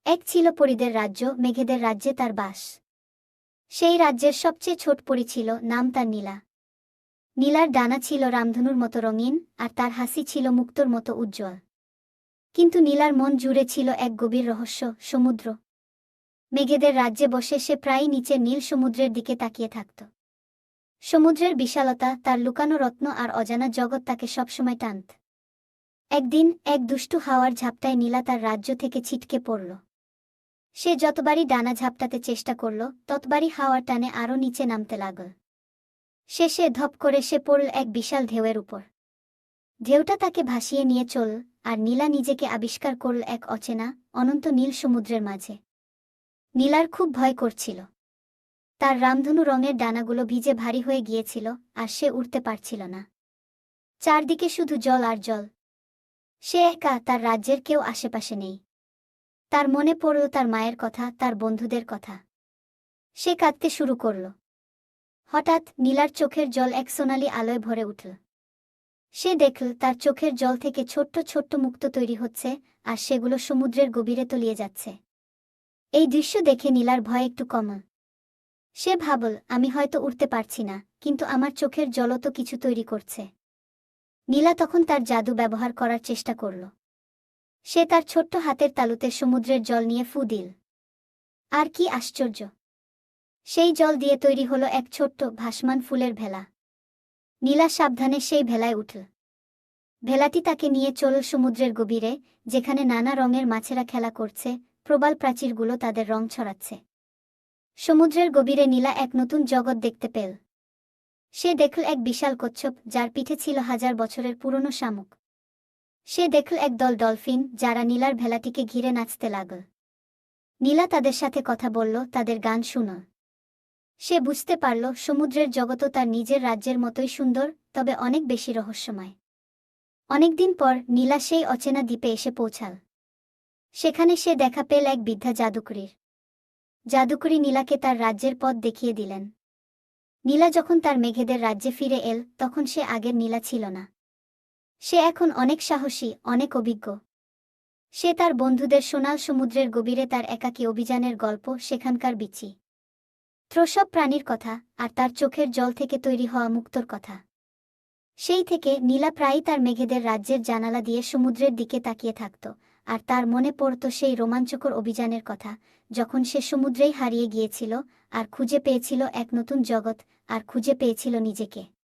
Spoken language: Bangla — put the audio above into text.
এক ছিল পরীদের রাজ্য, মেঘেদের রাজ্যে তার বাস। সেই রাজ্যের সবচেয়ে ছোট পরী ছিল, নাম তার নীলা। নীলার ডানা ছিল রামধনুর মতো রঙিন, আর তার হাসি ছিল মুক্তোর মতো উজ্জ্বল। কিন্তু নীলার মন জুড়ে ছিল এক গভীর রহস্য, সমুদ্র। মেঘেদের রাজ্যে বসে সে প্রায়ই নিচের নীল সমুদ্রের দিকে তাকিয়ে থাকত। সমুদ্রের বিশালতা, তার লুকানো রত্ন আর অজানা জগৎ তাকে সবসময় টানত। একদিন এক দুষ্টু হাওয়ার ঝাপটায় নীলা তার রাজ্য থেকে ছিটকে পড়ল। সে যতবারই ডানা ঝাপটাতে চেষ্টা করল, ততবারই হাওয়ার টানে আরও নিচে নামতে লাগল। শেষে ধপ করে সে পড়ল এক বিশাল ঢেউয়ের উপর। ঢেউটা তাকে ভাসিয়ে নিয়ে চলল, আর নীলা নিজেকে আবিষ্কার করল এক অচেনা, অনন্ত নীল সমুদ্রের মাঝে। নীলার খুব ভয় করছিল। তার রামধনু রঙের ডানাগুলো ভিজে ভারী হয়ে গিয়েছিল, আর সে উড়তে পারছিল না। চারদিকে শুধু জল আর জল। সে একা, তার রাজ্যের কেউ আশেপাশে নেই। তার মনে পড়ল তার মায়ের কথা, তার বন্ধুদের কথা। সে কাঁদতে শুরু করল। হঠাৎ নীলার চোখের জল এক সোনালি আলোয় ভরে উঠল। সে দেখল তার চোখের জল থেকে ছোট্ট ছোট্ট মুক্ত তৈরি হচ্ছে, আর সেগুলো সমুদ্রের গভীরে তলিয়ে যাচ্ছে। এই দৃশ্য দেখে নীলার ভয় একটু কমল। সে ভাবল, আমি হয়তো উঠতে পারছি না, কিন্তু আমার চোখের জলও তো কিছু তৈরি করছে। নীলা তখন তার জাদু ব্যবহার করার চেষ্টা করল। সে তার ছোট্ট হাতের তালুতে সমুদ্রের জল নিয়ে ফু দিল। আর কি আশ্চর্য! সেই জল দিয়ে তৈরি হলো এক ছোট্ট ভাসমান ফুলের ভেলা। নীলা সাবধানে সেই ভেলায় উঠল। ভেলাটি তাকে নিয়ে চলল সমুদ্রের গভীরে, যেখানে নানা রঙের মাছেরা খেলা করছে, প্রবাল প্রাচীরগুলো তাদের রং ছড়াচ্ছে। সমুদ্রের গভীরে নীলা এক নতুন জগৎ দেখতে পেল। সে দেখল এক বিশাল কচ্ছপ, যার পিঠে ছিল 1000 বছরের পুরনো শামুক। সে দেখল এক দল ডলফিন, যারা নীলার ভেলাটিকে ঘিরে নাচতে লাগল। নীলা তাদের সাথে কথা বলল, তাদের গান শুনল। সে বুঝতে পারল, সমুদ্রের জগৎও তার নিজের রাজ্যের মতোই সুন্দর, তবে অনেক বেশি রহস্যময়। অনেকদিন পর নীলা সেই অচেনা দ্বীপে এসে পৌঁছাল। সেখানে সে দেখা পেল এক বৃদ্ধা জাদুকরীর। জাদুকরী নীলাকে তার রাজ্যের পথ দেখিয়ে দিলেন। নীলা যখন তার মেঘেদের রাজ্যে ফিরে এল, তখন সে আগের নীলা ছিল না। সে এখন অনেক সাহসী, অনেক অভিজ্ঞ। সে তার বন্ধুদের শোনাল সমুদ্রের গভীরে তার একাকী অভিযানের গল্প, সেখানকার বিচিত্র প্রাণীর কথা, আর তার চোখের জল থেকে তৈরি হওয়া মুক্তোর কথা। সেই থেকে নীলা প্রায়ই তার মেঘেদের রাজ্যের জানালা দিয়ে সমুদ্রের দিকে তাকিয়ে থাকত, আর তার মনে পড়ত সেই রোমাঞ্চকর অভিযানের কথা, যখন সে সমুদ্রেই হারিয়ে গিয়েছিল, আর খুঁজে পেয়েছিল এক নতুন জগৎ, আর খুঁজে পেয়েছিল নিজেকে।